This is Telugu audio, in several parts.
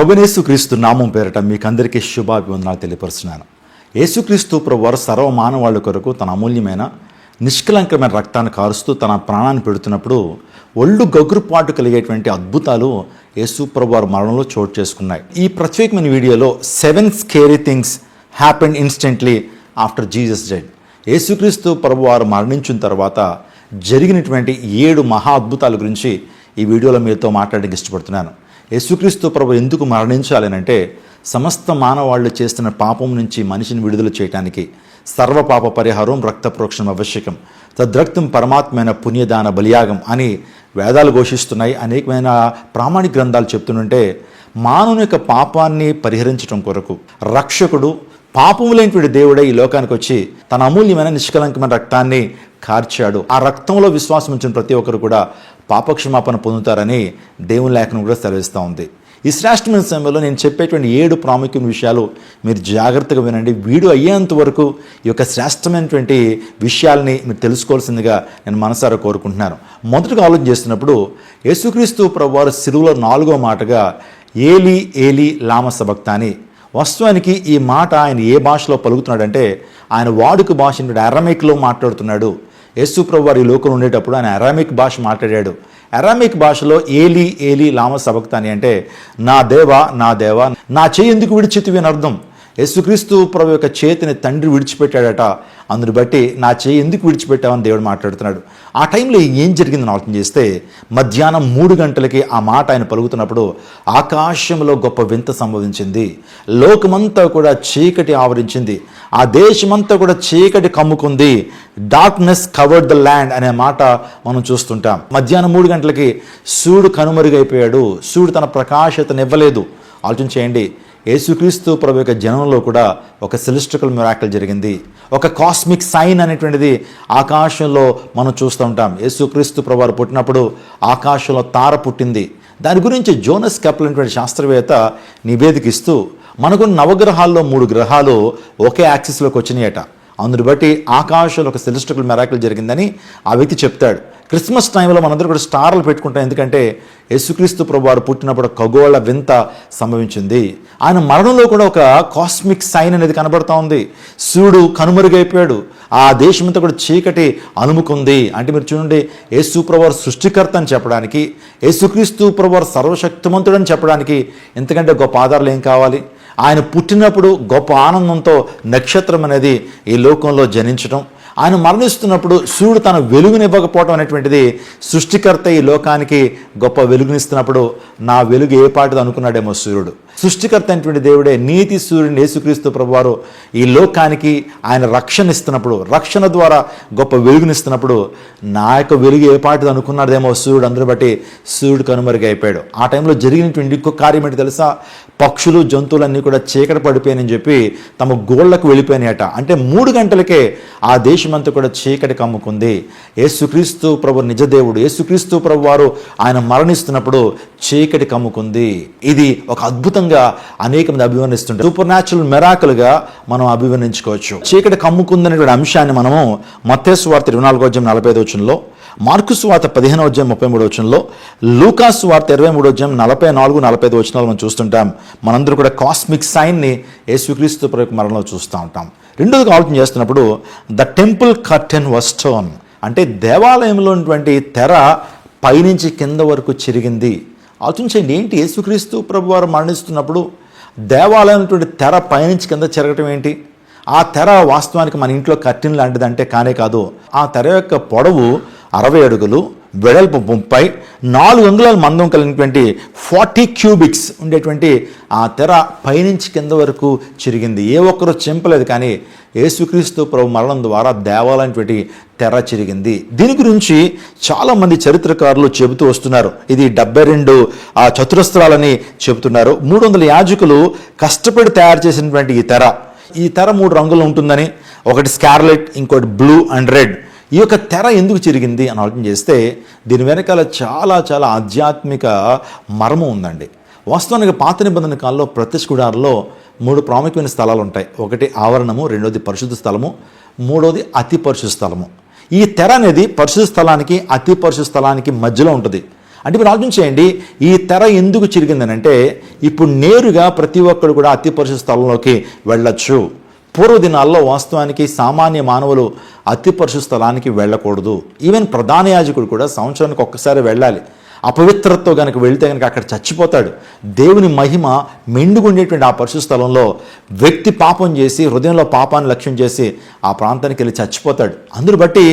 ప్రభునేసుక్రీస్తు నామం పేరట మీకందరికీ శుభాభివందనాలు తెలియపరుస్తున్నాను. యేసుక్రీస్తు ప్రభువారు సర్వ మానవాళి కొరకు తన అమూల్యమైన నిష్కలంకమైన రక్తాన్ని కారుస్తూ తన ప్రాణాన్ని పెడుతున్నప్పుడు ఒళ్ళు గగురుపాటు కలిగేటువంటి అద్భుతాలు యేసు ప్రభువారు మరణంలో చోటు చేసుకున్నాయి. ఈ ప్రత్యేకమైన వీడియోలో 7 scary things happened instantly after Jesus dead. యేసుక్రీస్తు ప్రభువారు మరణించిన తర్వాత జరిగినటువంటి 7 మహా అద్భుతాల గురించి ఈ వీడియోలో మీతో మాట్లాడడానికి ఇష్టపడుతున్నాను. యేసుక్రీస్తు ప్రభు ఎందుకు మరణించాలి అంటే సమస్త మానవాళ్ళు చేస్తున్న పాపం నుంచి మనిషిని విడుదల చేయడానికి సర్వ పాప పరిహారం రక్త ప్రోక్షణం ఆవశ్యకం, తద్రక్తం పరమాత్మైన పుణ్యదాన బలియాగం అని వేదాలు ఘోషిస్తున్నాయి. అనేకమైన ప్రామాణిక గ్రంథాలు చెప్తుంటే మానవుని యొక్క పాపాన్ని పరిహరించడం కొరకు రక్షకుడు పాపము లేనిటువంటి దేవుడే ఈ లోకానికి వచ్చి తన అమూల్యమైన నిష్కలంకమైన రక్తాన్ని కార్చాడు. ఆ రక్తంలో విశ్వాసం ఉంచిన ప్రతి ఒక్కరు కూడా పాపక్షమాపణ పొందుతారని దేవుని లేఖనం కూడా సెలవిస్తూ ఉంది. ఈ శ్రేష్టమైన సమయంలో నేను చెప్పేటువంటి 7 ప్రాముఖ్యమైన విషయాలు మీరు జాగ్రత్తగా వినండి. వీడియో అయ్యేంత వరకు ఈ యొక్క శ్రేష్టమైనటువంటి విషయాల్ని మీరు తెలుసుకోవాల్సిందిగా నేను మనసారా కోరుకుంటున్నాను. మొదటగా ఆలోచన చేస్తున్నప్పుడు యేసుక్రీస్తు ప్రభువారు సిలువలో 4వ మాటగా ఏలీ ఏలీ లామ సబక్తాని. వాస్తవానికి ఈ మాట ఆయన ఏ భాషలో పలుకుతున్నాడంటే ఆయన వాడుక భాష అరమైక్లో మాట్లాడుతున్నాడు. యేసు ప్రభువారు ఈ లోకంలో ఉండేటప్పుడు ఆయన అరామిక్ భాష మాట్లాడాడు. అరామిక్ భాషలో ఏలీ ఏలీ లామ సబక్తాని అంటే నా దేవా నా దేవా నా చేయి ఎందుకు విడిచితివి అని అర్థం. యేసుక్రీస్తు ప్రభు యొక్క చేతిని తండ్రి విడిచిపెట్టాడట. అందుని బట్టి నా చేయి ఎందుకు విడిచిపెట్టావని దేవుడు మాట్లాడుతున్నాడు. ఆ టైంలో ఏం జరిగిందని ఆలోచన చేస్తే మధ్యాహ్నం 3 గంటలకి ఆ మాట ఆయన పలుకుతున్నప్పుడు ఆకాశంలో గొప్ప వింత సంభవించింది. లోకమంతా కూడా చీకటి ఆవరించింది. ఆ దేశమంతా కూడా చీకటి కమ్ముకుంది. డార్క్నెస్ కవర్డ్ ద ల్యాండ్ అనే మాట మనం చూస్తుంటాం. మధ్యాహ్నం 3 గంటలకి సూర్యుడు కనుమరుగైపోయాడు. సూర్యుడు తన ప్రకాశతనివ్వలేదు. ఆలోచన చేయండి. యేసుక్రీస్తు ప్రభు యొక్క జనంలో కూడా ఒక సెలెస్టికల్ మిరాకిల్ జరిగింది. ఒక కాస్మిక్ సైన్ అనేటువంటిది ఆకాశంలో మనం చూస్తూ ఉంటాం. యేసుక్రీస్తు ప్రభువారు పుట్టినప్పుడు ఆకాశంలో తార పుట్టింది. దాని గురించి జోనస్ కెప్లర్ అనేటువంటి శాస్త్రవేత్త నివేదికిస్తూ మనకు నవగ్రహాల్లో 3 గ్రహాలు ఒకే యాక్సిస్లోకి వచ్చినాయట. అందుని బట్టి ఆకాశంలో ఒక సెలెస్టికల్ మిరాకిల్ జరిగిందని ఆ వ్యక్తి చెప్తాడు. క్రిస్మస్ టైంలో మనందరూ కూడా స్టార్లు పెట్టుకుంటాం. ఎందుకంటే యేసుక్రీస్తు ప్రభువారు పుట్టినప్పుడు ఖగోళ వింత సంభవించింది. ఆయన మరణంలో కూడా ఒక కాస్మిక్ సైన్ అనేది కనబడుతూ ఉంది. సూర్యుడు కనుమరుగైపోయాడు. ఆ దేశమంతా కూడా చీకటి అలుముకుంది. అంటే మీరు చూడండి, యేసు ప్రభువారు సృష్టికర్త అని చెప్పడానికి, యేసుక్రీస్తు ప్రభువారు సర్వశక్తిమంతుడని చెప్పడానికి ఇంతకంటే గొప్ప ఆధారాలు ఏం కావాలి? ఆయన పుట్టినప్పుడు గొప్ప ఆనందంతో నక్షత్రం అనేది ఈ లోకంలో జనించడం, ఆయన మరణిస్తున్నప్పుడు సూర్యుడు తన వెలుగునివ్వకపోవడం అనేటువంటిది సృష్టికర్త ఈ లోకానికి గొప్ప వెలుగునిస్తున్నప్పుడు నా వెలుగు ఏ పాటిది అనుకున్నాడేమో సూర్యుడు. సృష్టికర్త అయినటువంటి దేవుడే నీతి సూర్యుని యేసుక్రీస్తు ప్రభువారు ఈ లోకానికి ఆయన రక్షణ ఇస్తున్నప్పుడు, రక్షణ ద్వారా గొప్ప వెలుగునిస్తున్నప్పుడు నా యొక్క వెలుగు ఏ పాటిది అనుకున్నాడేమో సూర్యుడు. అందరూ బట్టి సూర్యుడు కనుమరుగైపోయాడు. ఆ టైంలో జరిగినటువంటి ఇంకొక కార్యం ఏంటి తెలుసా? పక్షులు జంతువులన్నీ కూడా చీకటి పడిపోయాయని చెప్పి తమ గోళ్లకు వెళ్ళిపోయినాయట. అంటే 3 గంటలకే ఆ దేశమంతా కూడా చీకటి కమ్ముకుంది. యేసుక్రీస్తు ప్రభు నిజదేవుడు. యేసుక్రీస్తు ప్రభు వారు ఆయన మరణిస్తున్నప్పుడు చీకటి కమ్ముకుంది. ఇది ఒక అద్భుతంగా అనేక మంది అభివర్ణిస్తుంటారు. సూపర్ న్యాచురల్ మిరాకిల్గా మనం అభివర్ణించుకోవచ్చు. చీకటి కమ్ముకుందనేటువంటి అంశాన్ని మనము మత్తయి సువార్త 24:45 మార్కు సువార్త 15:33 లూకా సువార్త 23:44-45 మనం చూస్తుంటాం. మనందరూ కూడా కాస్మిక్ సైన్ని యేసుక్రీస్తు ప్రభు మరణంలో చూస్తూ ఉంటాం. రెండోదిగా ఆలోచన చేస్తున్నప్పుడు the temple curtain was torn అంటే దేవాలయంలో ఉన్నటువంటి తెర పైనుంచి కింద వరకు చిరిగింది. ఆలోచించండి, ఏంటి యేసుక్రీస్తు ప్రభువారు మరణిస్తున్నప్పుడు దేవాలయం తెర పైనుంచి కింద చెరగటం ఏంటి? ఆ తెర వాస్తవానికి మన ఇంట్లో కర్టెన్ లాంటిదంటే కానే కాదు. ఆ తెర యొక్క పొడవు 60 అడుగులు, వెడల్పు 30, 4 అంగుళాల మందం కలిగినటువంటి 40 క్యూబిక్స్ ఉండేటువంటి ఆ తెర పైనుంచి కింద వరకు చిరిగింది. ఏ ఒక్కరూ చెంపలేదు, కానీ యేసుక్రీస్తు ప్రభు మరణం ద్వారా దేవాలయం తెర చిరిగింది. దీని గురించి చాలామంది చరిత్రకారులు చెబుతూ వస్తున్నారు. ఇది 72 చతురస్రాలని చెబుతున్నారు. 300 యాజకులు కష్టపడి తయారు చేసినటువంటి ఈ తెర 3 రంగులు ఉంటుందని, ఒకటి స్కార్లెట్, ఇంకోటి బ్లూ అండ్ రెడ్. ఈ యొక్క తెర ఎందుకు చిరిగింది అని ఆలోచన చేస్తే దీని వెనకాల చాలా చాలా ఆధ్యాత్మిక మర్మం ఉందండి. వాస్తవానికి పాత నిబంధన కాలంలో ప్రత్యక్ష గుడారంలో 3 ప్రాముఖ్యమైన స్థలాలు ఉంటాయి. ఒకటి ఆవరణము, రెండోది పరిశుద్ధ స్థలము, మూడోది అతి పరిశుద్ధ స్థలము. ఈ తెర అనేది పరిశుద్ధ స్థలానికి అతి పరిశుద్ధ స్థలానికి మధ్యలో ఉంటుంది. అంటే మీరు ఆలోచించేయండి, ఈ తెర ఎందుకు చిరిగిందనంటే ఇప్పుడు నేరుగా ప్రతి ఒక్కరు కూడా అతి పరిశుద్ధ స్థలంలోకి వెళ్ళొచ్చు. పూర్వదినాల్లో వాస్తవానికి సామాన్య మానవులు అతి పరిశుద్ధ స్థలానికి వెళ్ళకూడదు. ఈవెన్ ప్రధాన యాజకుడు కూడా సంవత్సరానికి ఒక్కసారి వెళ్ళాలి. అపవిత్రతతో కనుక వెళితే కనుక అక్కడ చచ్చిపోతాడు. దేవుని మహిమ మెండుగుండేటువంటి ఆ పరిశుద్ధ స్థలంలో వ్యక్తి పాపం చేసి హృదయంలో పాపాన్ని లక్ష్యం చేసి ఆ ప్రాంతానికి వెళ్ళి చచ్చిపోతాడు. అందును బట్టి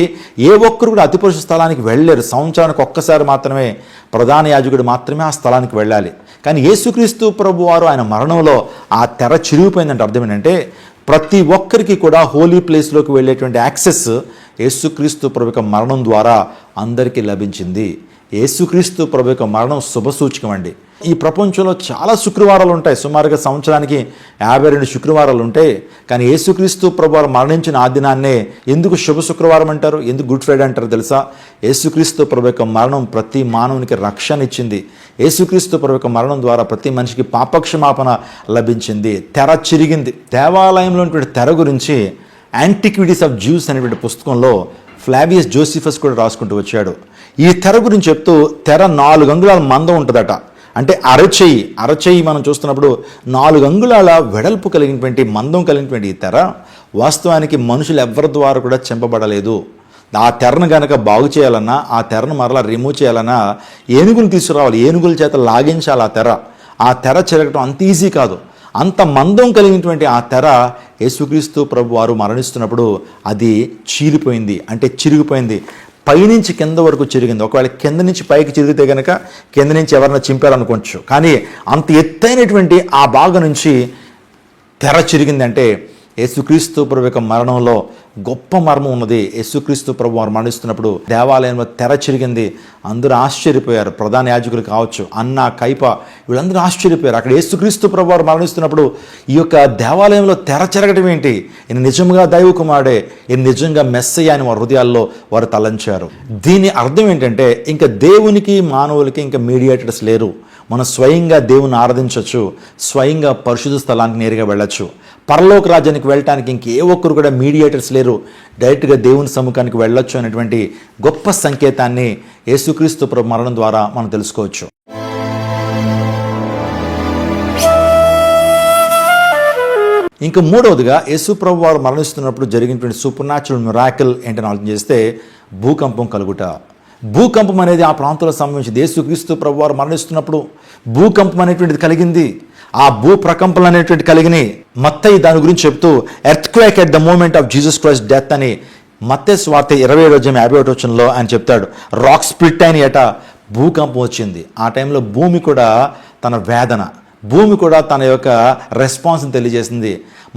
ఏ ఒక్కరు కూడా అతి పరిశుద్ధ స్థలానికి వెళ్ళలేరు. సంవత్సరానికి ఒక్కసారి మాత్రమే ప్రధాన యాజకుడు మాత్రమే ఆ స్థలానికి వెళ్ళాలి. కానీ యేసుక్రీస్తు ప్రభు వారు ఆయన మరణంలో ఆ తెర చిరిగిపోయిందంటే అర్థం ఏంటంటే ప్రతి ఒక్కరికి కూడా హోలీ ప్లేస్లోకి వెళ్ళేటువంటి యాక్సెస్ యేసుక్రీస్తు ప్రభు యొక్క మరణం ద్వారా అందరికీ లభించింది. యేసుక్రీస్తు ప్రభు యొక్క మరణం శుభసూచకం అండి. ఈ ప్రపంచంలో చాలా శుక్రవారాలు ఉంటాయి, సుమారుగా సంవత్సరానికి 52 శుక్రవారాలు ఉంటాయి. కానీ యేసుక్రీస్తు ప్రభు వారు మరణించిన ఆ దినాన్నే ఎందుకు శుభ శుక్రవారం అంటారు, ఎందుకు గుడ్ ఫ్రైడే అంటారు తెలుసా? యేసుక్రీస్తు ప్రభు యొక్క మరణం ప్రతి మానవునికి రక్షణ ఇచ్చింది. యేసుక్రీస్తు ప్రభు యొక్క మరణం ద్వారా ప్రతి మనిషికి పాపక్షమాపణ లభించింది. తెర చిరిగింది. దేవాలయంలో తెర గురించి యాంటిక్విటీస్ ఆఫ్ జ్యూస్ అనేటువంటి పుస్తకంలో ఫ్లావియస్ జోసిఫస్ కూడా రాసుకుంటూ వచ్చాడు. ఈ తెర గురించి చెప్తూ తెర 4 అంగుళాల మందం ఉంటుందట. అంటే అరచేయి మనం చూస్తున్నప్పుడు 4 అంగుళాల వెడల్పు కలిగినటువంటి మందం కలిగినటువంటి ఈ తెర వాస్తవానికి మనుషులు ఎవరి ద్వారా కూడా చెంపబడలేదు. ఆ తెరను కనుక బాగు చేయాలన్నా, ఆ తెరను మరలా రిమూవ్ చేయాలన్నా ఏనుగులు తీసుకురావాలి, ఏనుగుల చేత లాగించాలి. ఆ తెర చెరగటం అంత ఈజీ కాదు. అంత మందం కలిగినటువంటి ఆ తెర యేసుక్రీస్తు ప్రభు వారు మరణిస్తున్నప్పుడు అది చీలిపోయింది, అంటే చిరిగిపోయింది. పైనుంచి కింద వరకు చిరిగింది. ఒకవేళ కింద నుంచి పైకి చిరిగితే కనుక కింద నుంచి ఎవరైనా చింపారనుకోవచ్చు. కానీ అంత ఎత్తైనటువంటి ఆ భాగం నుంచి తెర చిరిగిందంటే యేసుక్రీస్తు ప్రభు యొక్క మరణంలో గొప్ప మర్మం ఉన్నది. యేసుక్రీస్తు ప్రభు వారు మరణిస్తున్నప్పుడు దేవాలయంలో తెర చిరిగింది. అందరూ ఆశ్చర్యపోయారు. ప్రధాన యాజకులు కావచ్చు, అన్న, కైప, వీళ్ళందరూ ఆశ్చర్యపోయారు. అక్కడ యేసుక్రీస్తు ప్రభు వారు మరణిస్తున్నప్పుడు ఈ యొక్క దేవాలయంలో తెర చెరగటం ఏంటి? ఈయన నిజంగా దైవ కుమారుడే, ఈయన నిజంగా మెస్సయ్య అని వారి హృదయాల్లో వారు తలంచారు. దీని అర్థం ఏంటంటే ఇంకా దేవునికి మానవులకి ఇంకా మీడియేటర్స్ లేరు. మనం స్వయంగా దేవుని ఆరాధించవచ్చు, స్వయంగా పరిశుద్ధ స్థలానికి నేరుగా వెళ్ళచ్చు. పరలోక రాజ్యానికి వెళ్ళటానికి ఇంకే ఒక్కరు కూడా మీడియేటర్స్ లేరు. డైరెక్ట్గా దేవుని సముఖానికి వెళ్ళొచ్చు అనేటువంటి గొప్ప సంకేతాన్ని యేసుక్రీస్తు ప్రభు మరణం ద్వారా మనం తెలుసుకోవచ్చు. ఇంకా మూడవదిగా యేసు ప్రభు వారు మరణిస్తున్నప్పుడు జరిగినటువంటి సూపర్ న్యాచురల్ మిరాకిల్ ఏంటని ఆలోచన చేస్తే భూకంపం కలుగుట. భూకంపం అనేది ఆ ప్రాంతంలో సంభవించింది. యేసుక్రీస్తు ప్రభు వారు మరణిస్తున్నప్పుడు భూకంపం అనేటువంటిది కలిగింది. ఆ భూ ప్రకంపనలు అనేటువంటి కలిగినాయి. మత్తయి దాని గురించి చెప్తూ earthquake at the moment of Jesus Christ death అని మత్తయి సువార్త 27:51 ఆయన చెప్తాడు. రాక్ స్ప్లిట్ అయిన ఏట భూకంపం వచ్చింది. ఆ టైంలో భూమి కూడా తన వేదన, భూమి కూడా తన యొక్క రెస్పాన్స్ని తెలియజేసింది.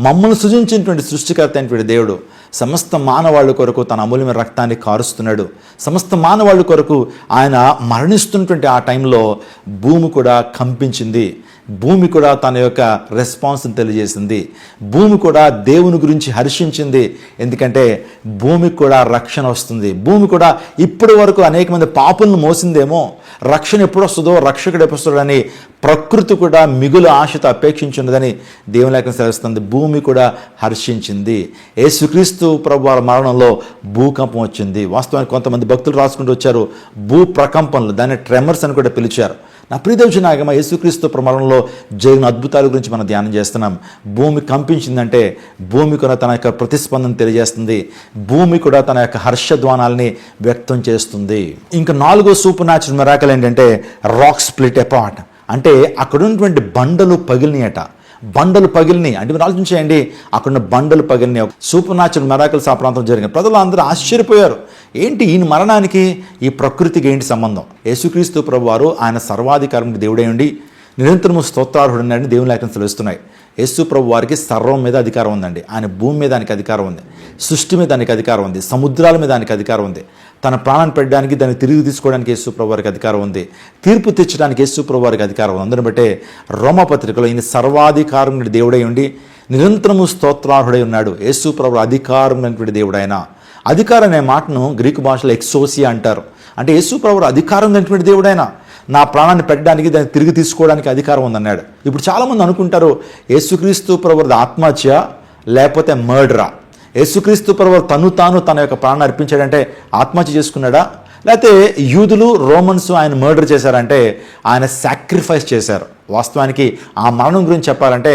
మమ్మల్ని సృజించినటువంటి సృష్టికర్త అయినటువంటి దేవుడు సమస్త మానవాళ్ళ కొరకు తన అమూల్యమైన రక్తాన్ని కారుస్తున్నాడు. సమస్త మానవాళ్ళ కొరకు ఆయన మరణిస్తున్నటువంటి ఆ టైంలో భూమి కూడా కంపించింది. భూమి కూడా తన యొక్క రెస్పాన్స్ని తెలియజేసింది. భూమి కూడా దేవుని గురించి హర్షించింది. ఎందుకంటే భూమికి కూడా రక్షణ వస్తుంది. భూమి కూడా ఇప్పటి వరకు అనేక మంది పాపులను మోసిందేమో, రక్షణ ఎప్పుడు వస్తుందో, రక్షకుడు ఎప్పుడు వస్తాడని ప్రకృతి కూడా మిగులు ఆశతో అపేక్షించున్నదని దేవుని లేఖనం సెలవిస్తుంది. భూమి కూడా హర్షించింది. యేసుక్రీస్తు ప్రభు వారి మరణంలో భూకంపం వచ్చింది. వాస్తవానికి కొంతమంది భక్తులు రాసుకుంటూ వచ్చారు భూ ప్రకంపనలు, దాన్ని ట్రెమర్స్ అని కూడా పిలిచారు. నా ప్రియదర్శనాగమ యేసుక్రీస్తు మరణంలో జరిగిన అద్భుతాల గురించి మనం ధ్యానం చేస్తున్నాం. భూమి కంపించిందంటే భూమి కూడా తన యొక్క ప్రతిస్పందన తెలియజేస్తుంది. భూమి కూడా తన యొక్క హర్షధ్వానాల్ని వ్యక్తం చేస్తుంది. ఇంకా 4వ సూపర్ న్యాచురల్ మిరాకిల్ ఏంటంటే రాక్ స్ప్లిట్ అపార్ట్. అంటే అక్కడ ఉన్నటువంటి బండలు పగిలినాయట. బండలు పగిలినాయి అంటే మీరు ఆలోచించేయండి, అక్కడ బండలు పగిలినాయి. సూపర్ న్యాచురల్ మిరాకిల్స్ ఆ ప్రాంతం జరిగిన ప్రజలు అందరూ ఆశ్చర్యపోయారు. ఏంటి ఈయన మరణానికి ఈ ప్రకృతికి ఏంటి సంబంధం? యేసుక్రీస్తు ప్రభు వారు ఆయన సర్వాధికారం దేవుడై ఉండి నిరంతరము స్తోత్రార్హుడని దేవుని లేఖనం తెలుస్తున్నాయి. యేసు ప్రభు వారికి సర్వం మీద అధికారం ఉందండి. ఆయన భూమి మీద దానికి అధికారం ఉంది, సృష్టి మీద దానికి అధికారం ఉంది, సముద్రాల మీద దానికి అధికారం ఉంది. తన ప్రాణాన్ని పెట్టడానికి, దాన్ని తిరిగి తీసుకోవడానికి యేసు ప్రభు వారికి అధికారం ఉంది. తీర్పు తెచ్చడానికి యేసు ప్రభు వారికి అధికారం ఉంది. అందుని బట్టే రోమపత్రికలో ఈయన సర్వాధికారం దేవుడై ఉండి నిరంతరము స్తోత్రార్హుడై ఉన్నాడు. యేసు ప్రభు అధికారం అనేటువంటి దేవుడైన. అధికారం అనే మాటను గ్రీకు భాషలో ఎక్సోసియా అంటారు. అంటే యేసు ప్రభు అధికారం అనేటువంటి దేవుడైనా నా ప్రాణాన్ని పెట్టడానికి, దాన్ని తిరిగి తీసుకోవడానికి అధికారం ఉందన్నాడు. ఇప్పుడు చాలామంది అనుకుంటారు యేసుక్రీస్తు ప్రభువుది ఆత్మహత్య లేకపోతే మర్డరా? యేసుక్రీస్తు ప్రభువు తాను తన యొక్క ప్రాణాన్ని అర్పించాడంటే ఆత్మహత్య చేసుకున్నాడా లేకపోతే యూదులు రోమన్స్ ఆయన మర్డర్ చేశారంటే ఆయన సాక్రిఫైస్ చేశారు. వాస్తవానికి ఆ మరణం గురించి చెప్పాలంటే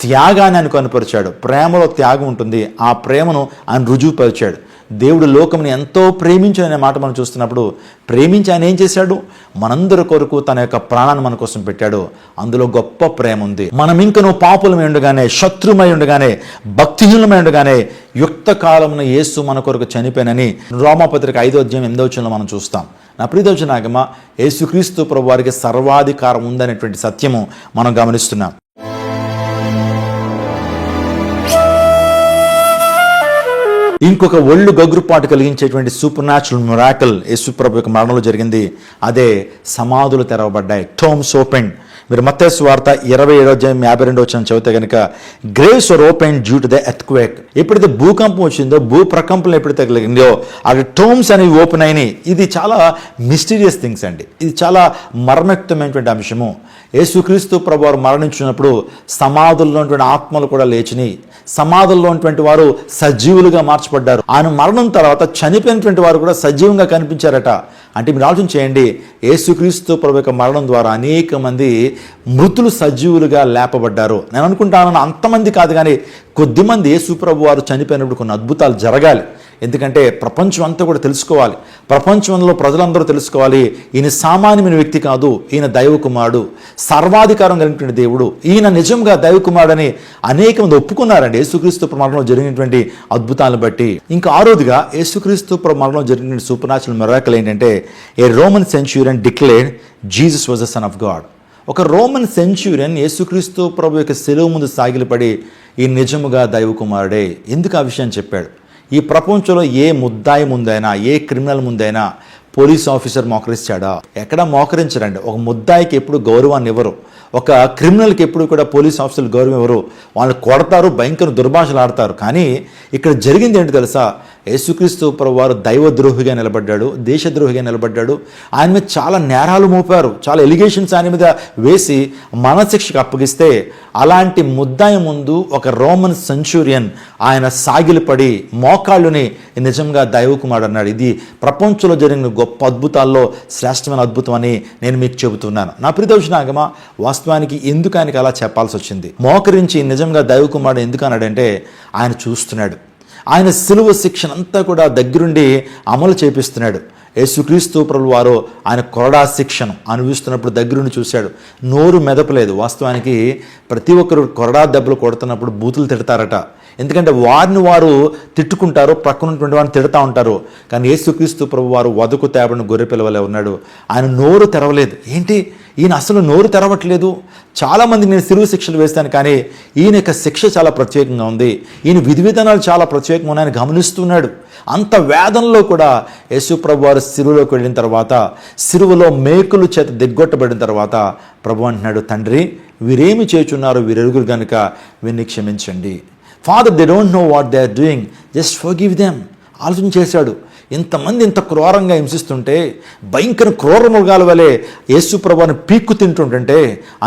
త్యాగాన్ని ఆయన కనుపరిచాడు. ప్రేమలో త్యాగం ఉంటుంది, ఆ ప్రేమను ఆయన రుజువుపరిచాడు. దేవుడు లోకముని ఎంతో ప్రేమించాడనే మాట మనం చూస్తున్నప్పుడు, ప్రేమించి ఆయన ఏం చేశాడు? మనందరి కొరకు తన యొక్క ప్రాణాన్ని మన కోసం పెట్టాడు. అందులో గొప్ప ప్రేమ ఉంది. మనం ఇంకనూ పాపులమై ఉండగానే, శత్రుమై ఉండగానే, భక్తిహీనమై ఉండగానే యుక్త కాలమున యేసు మన కొరకు చనిపోయినని రోమాపత్రిక 5:8 మనం చూస్తాం. నా ప్రియదర్శనాగమ, యేసుక్రీస్తు ప్రభు వారికి సర్వాధికారం ఉందనేటువంటి సత్యము మనం గమనిస్తున్నాం. ఇంకొక ఒళ్ళు గగురుపాటు కలిగించేటువంటి సూపర్ న్యాచురల్ మిరాకిల్ యేసు ప్రభు యొక్క మరణంలో జరిగింది. అదే సమాధులు తెరవబడ్డాయి, టోమ్స్ ఓపెన్. మీరు మత్తయి సువార్త 27:52 చదివితే కనుక graves were open due to the earthquake. ఎప్పుడైతే భూకంపం వచ్చిందో, భూ ప్రకంపనలు ఎప్పుడైతే కలిగిందో అక్కడ టోమ్స్ అనేవి ఓపెన్ అయినాయి. ఇది చాలా మిస్టీరియస్ థింగ్స్ అండి. ఇది చాలా మర్మయుక్తమైనటువంటి అంశము. యేసుక్రీస్తు ప్రభువారు మరణించినప్పుడు సమాధుల్లో ఉన్నటువంటి ఆత్మలు కూడా లేచినాయి. సమాధుల్లో ఉన్నటువంటి వారు సజీవులుగా మార్చబడ్డారు. ఆయన మరణం తర్వాత చనిపోయినటువంటి వారు కూడా సజీవంగా కనిపించారట. అంటే మీరు ఆలోచన చేయండి, యేసుక్రీస్తు ప్రభు యొక్క మరణం ద్వారా అనేక మంది మృతులు సజీవులుగా లేపబడ్డారు. నేను అనుకుంటాను అంతమంది కాదు, కానీ కొద్దిమంది యేసు ప్రభు వారు చనిపోయినప్పుడు కొన్ని అద్భుతాలు జరగాలి. ఎందుకంటే ప్రపంచం అంతా కూడా తెలుసుకోవాలి, ప్రపంచంలో ప్రజలందరూ తెలుసుకోవాలి, ఈయన సామాన్యమైన వ్యక్తి కాదు, ఈయన దైవ కుమారుడు, సర్వాధికారం కలిగినటువంటి దేవుడు, ఈయన నిజంగా దైవ కుమారుడని అనేక మంది ఒప్పుకున్నారండి యేసుక్రీస్తు మరణంలో జరిగినటువంటి అద్భుతాలను బట్టి. ఇంకా ఆరోదిగా యేసుక్రీస్తు మరణంలో జరిగిన సూపర్ న్యాచురల్ మిరాకిల్ ఏంటంటే, a Roman centurion declared Jesus was the son of God. ఒక రోమన్ సెంచ్యూరియన్ యేసుక్రీస్తు ప్రభు యొక్క శిలువ ముందు సాగిలపడి ఈ నిజముగా దైవ కుమారుడే ఎందుకు ఆ విషయం చెప్పాడు? ఈ ప్రపంచంలో ఏ ముద్దాయి ముందైనా, ఏ క్రిమినల్ ముందైనా పోలీస్ ఆఫీసర్ మోకరిస్తాడా? ఎక్కడ మోకరించరండి. ఒక ముద్దాయికి ఎప్పుడు గౌరవాన్ని ఇవ్వరు, ఒక క్రిమినల్కి ఎప్పుడు కూడా పోలీస్ ఆఫీసర్లు గౌరవం ఇవ్వరు. వాళ్ళని కొడతారు, భయంకర దుర్భాషలు ఆడతారు. కానీ ఇక్కడ జరిగింది ఏంటి తెలుసా? యేసుక్రీస్తు ప్రభు వారు దైవద్రోహిగా నిలబడ్డాడు, దేశద్రోహిగా నిలబడ్డాడు. ఆయన మీద చాలా నేరాలు మోపారు, చాలా ఎలిగేషన్స్ ఆయన మీద వేసి మరణశిక్షకు అప్పగిస్తే, అలాంటి ముద్దాయి ముందు ఒక రోమన్ సెంచ్యూరియన్ ఆయన సాగిలపడి మోకాళ్ళుని నిజంగా దైవకుమారుడు అన్నాడు. ఇది ప్రపంచంలో జరిగిన గొప్ప అద్భుతాల్లో శ్రేష్టమైన అద్భుతం అని నేను మీకు చెబుతున్నాను. నా ప్రియదర్శనాగమ, వాస్తవానికి ఎందుకు ఆయనకి అలా చెప్పాల్సి వచ్చింది? మోకరించి నిజంగా దైవకుమారుడు ఎందుకు అన్నాడంటే, ఆయన చూస్తున్నాడు. ఆయన సిలువ శిక్షణ అంతా కూడా దగ్గరుండి అమలు చేపిస్తున్నాడు. యేసుక్రీస్తు ప్రభువు వారు ఆయన కొరడా శిక్షను అనుభవిస్తున్నప్పుడు దగ్గరుండి చూశాడు. నోరు మెదపలేదు. వాస్తవానికి ప్రతి ఒక్కరు కొరడా దెబ్బలు కొడుతున్నప్పుడు బూతులు తిడతారట. ఎందుకంటే వారిని వారు తిట్టుకుంటారు, ప్రక్కన ఉన్నటువంటి వారిని తిడతా ఉంటారు. కానీ యేసుక్రీస్తు ప్రభు వారు వదకు తేబడిన గొర్రె పిల్లవలే ఉన్నాడు. ఆయన నోరు తెరవలేదు. ఏంటి ఈయన అసలు నోరు తెరవట్లేదు? చాలామంది నేను సిలువ శిక్షలు వేస్తాను, కానీ ఈయన యొక్క శిక్ష చాలా ప్రత్యేకంగా ఉంది, ఈయన విధి విధానాలు చాలా ప్రత్యేకంగా ఉన్నాయని గమనిస్తున్నాడు. అంత వేదనలో కూడా యేసు ప్రభు వారు సిలువలోకి వెళ్ళిన తర్వాత, సిలువలో మేకులు చేత దిగ్గొట్టబడిన తర్వాత ప్రభు అంటున్నాడు, తండ్రి వీరేమి చేయుచున్నారు, వీరెరుగురు కనుక వీరిని క్షమించండి. Father, they don't know what they are doing, just forgive them. ఆలోచన చేశాడు. ఇంతమంది ఇంత క్రూరంగా హింసిస్తుంటే, భయంకర క్రూర మృగాల వలె యేసు ప్రభువుని పీక్కు తింటుంటే,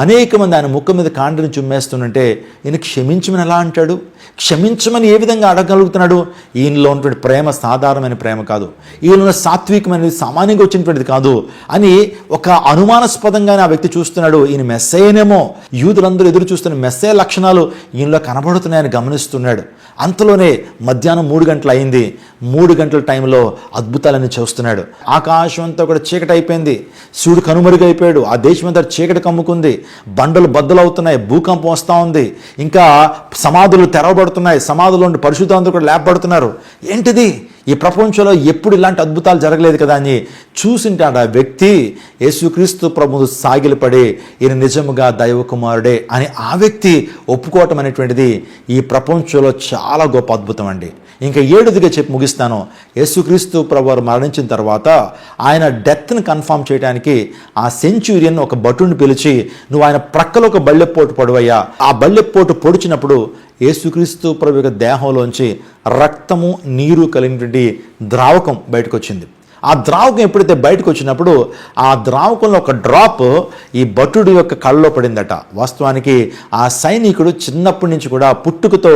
అనేక మంది ఆయన ముఖం మీద కాండ్రిని చుమ్మేస్తుంటే, ఈయన క్షమించమని ఎలా అంటాడు? క్షమించమని ఏ విధంగా అడగలుగుతున్నాడు? ఈయనలో ఉన్నటువంటి ప్రేమ సాధారణమైన ప్రేమ కాదు, ఈయన సాత్వికమైనది సామాన్యంగా వచ్చినటువంటిది కాదు అని ఒక అనుమానాస్పదంగానే ఆ వ్యక్తి చూస్తున్నాడు. ఈయన మెస్సయ్యనేమో, యూదులందరూ ఎదురు చూస్తున్న మెస్సయ్య లక్షణాలు ఈయనలో కనబడుతున్నాయని గమనిస్తున్నాడు. అంతలోనే మధ్యాహ్నం 3 గంటలు అయింది. 3 గంటల టైంలో అద్భుతాలన్నీ చూస్తున్నాడు. ఆకాశం అంతా కూడా చీకటి అయిపోయింది, సూర్యుడు కనుమరుగైపోయాడు, ఆ దేశం అంతా చీకటి కమ్ముకుంది, బండలు బద్దలు అవుతున్నాయి, భూకంపం వస్తూ ఉంది, ఇంకా సమాధులు తెరవబడుతున్నాయి, సమాధుల్లో ఉండి పరిశుద్ధులందరూ కూడా లేపబడుతున్నారు. ఏంటిది? ఈ ప్రపంచంలో ఎప్పుడు ఇలాంటి అద్భుతాలు జరగలేదు కదా అని చూసింటాడు ఆ వ్యక్తి. యేసుక్రీస్తు ప్రభువు సాగిలపడి ఈయన నిజముగా దైవ కుమారుడే అని ఆ వ్యక్తి ఒప్పుకోవటం అనేటువంటిది ఈ ప్రపంచంలో చాలా గొప్ప అద్భుతం అండి. ఇంకా 7దిగా చెప్పి ముగిస్తాను. యేసుక్రీస్తు ప్రభువారు మరణించిన తర్వాత ఆయన డెత్ని కన్ఫర్మ్ చేయడానికి ఆ సెంచ్యూరియన్ ఒక భటుని పిలిచి, నువ్వు ఆయన ప్రక్కలో ఒక బళ్ళెపోటు పొడవయ్యా. ఆ బళ్ళెపోటు పొడిచినప్పుడు యేసుక్రీస్తు ప్రభు యొక్క దేహంలోంచి రక్తము నీరు కలిగినటువంటి ద్రావకం బయటకు వచ్చింది. ఆ ద్రావకం ఎప్పుడైతే బయటకు వచ్చినప్పుడు ఆ ద్రావకంలో ఒక డ్రాప్ ఈ భటుడి యొక్క కళ్ళలో పడిందట. వాస్తవానికి ఆ సైనికుడు చిన్నప్పటి నుంచి కూడా పుట్టుకతో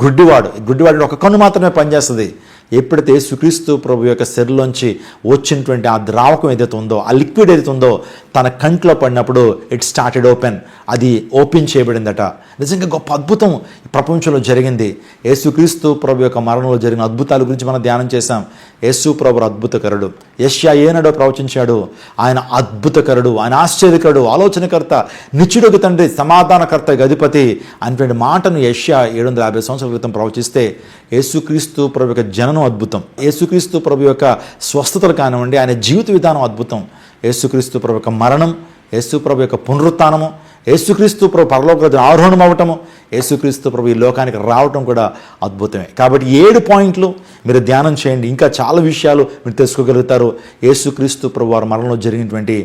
గుడ్డివాడు ఒక కన్ను మాత్రమే పనిచేస్తుంది. ఎప్పుడైతే యేసుక్రీస్తు ప్రభు యొక్క శరీరంలోంచి వచ్చినటువంటి ఆ ద్రావకం ఏదైతే ఉందో, ఆ లిక్విడ్ ఏదైతే ఉందో తన కంట్లో పడినప్పుడు ఇట్ స్టార్టెడ్ ఓపెన్, అది ఓపెన్ చేయబడిందట. నిజంగా గొప్ప అద్భుతం ప్రపంచంలో జరిగింది. యేసుక్రీస్తు ప్రభు యొక్క మరణంలో జరిగిన అద్భుతాల గురించి మనం ధ్యానం చేశాం. యేసు ప్రభు అద్భుతకరుడు. యెషయా ఏనాడో ప్రవచించాడు, ఆయన అద్భుతకరుడు, ఆయన ఆశ్చర్యకరుడు, ఆలోచనకర్త, నిత్యుడగు తండ్రి, సమాధానకర్త, అధిపతి అనేటువంటి మాటను యెషయా 750 సంవత్సరాల క్రితం ప్రవచిస్తే యేసుక్రీస్తు ప్రభు యొక్క జననం అద్భుతం, యేసుక్రీస్తు ప్రభు యొక్క స్వస్థతలు కానివ్వండి, ఆయన జీవిత విధానం అద్భుతం, యేసుక్రీస్తు ప్రభు యొక్క మరణం, యేసు ప్రభు యొక్క పునరుత్థానము, యేసుక్రీస్తు ప్రభు పరలోక ఆరోహణం అవ్వటము, యేసుక్రీస్తు ప్రభు ఈ లోకానికి రావటం కూడా అద్భుతమే. కాబట్టి 7 పాయింట్లు మీరు ధ్యానం చేయండి, ఇంకా చాలా విషయాలు మీరు తెలుసుకోగలుగుతారు. యేసుక్రీస్తు ప్రభు వారి మరణంలో జరిగినటువంటి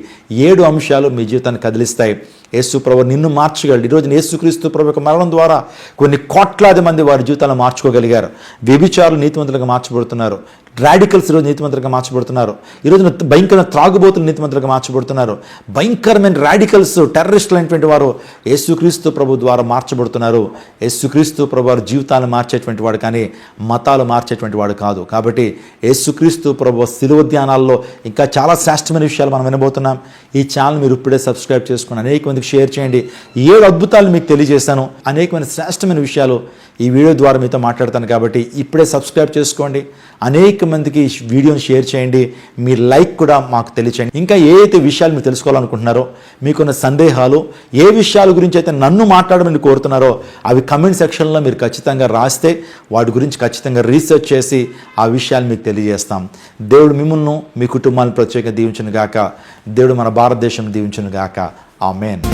7 అంశాలు మీ జీవితాన్ని కదిలిస్తాయి. యేసు ప్రభు నిన్ను మార్చగలడు. ఈరోజు యేసుక్రీస్తు ప్రభు యొక్క మరణం ద్వారా కొన్ని కోట్లాది మంది వారి జీవితాలను మార్చుకోగలిగారు. వ్యభిచారులు నీతిమంతులుగా మార్చబడుతున్నారు, రాడికల్స్ ఈరోజు నీతిమంతులుగా మార్చబడుతున్నారు, ఈరోజు భయంకరమైన త్రాగుబోతులు నీతిమంతులుగా మార్చబడుతున్నారు, భయంకరమైన రాడికల్స్ టెర్రరిస్టులు అయినటువంటి వారు యేసుక్రీస్తు ప్రభు ద్వారా మార్చబడుతున్నారు. యేసుక్రీస్తు ప్రభు వారి జీవితాలను మార్చేటువంటి వాడు కానీ మతాలు మార్చేటువంటి వాడు కాదు. కాబట్టి యేసుక్రీస్తు ప్రభు శిలువ ధ్యానాల్లో ఇంకా చాలా శ్రేష్టమైన విషయాలు మనం వినబోతున్నాం. ఈ ఛానల్ మీరు ఇప్పుడే సబ్స్క్రైబ్ చేసుకుని అనేక మందికి షేర్ చేయండి. 7 అద్భుతాలు మీకు తెలియజేశాను, అనేకమైన శ్రేష్టమైన విషయాలు ఈ వీడియో ద్వారా మీతో మాట్లాడతాను. కాబట్టి ఇప్పుడే సబ్స్క్రైబ్ చేసుకోండి, అనేక మందికి ఈ వీడియోని షేర్ చేయండి, మీ లైక్ కూడా మాకు తెలియచేయండి. ఇంకా ఏ అయితే విషయాలు మీరు తెలుసుకోవాలనుకుంటున్నారో, మీకున్న సందేహాలు, ఏ విషయాల గురించి అయితే నన్ను మాట్లాడమని కోరుతున్నారో అవి కమెంట్ సెక్షన్లో మీరు ఖచ్చితంగా రాస్తే వాటి గురించి ఖచ్చితంగా రీసెర్చ్ చేసి ఆ విషయాలు మీకు తెలియజేస్తాం. దేవుడు మిమ్మల్ని, మీ కుటుంబాలను ప్రత్యేకంగా దీవించును గాక. దేవుడు మన భారతదేశం దీవించును గాక. ఆమేన్.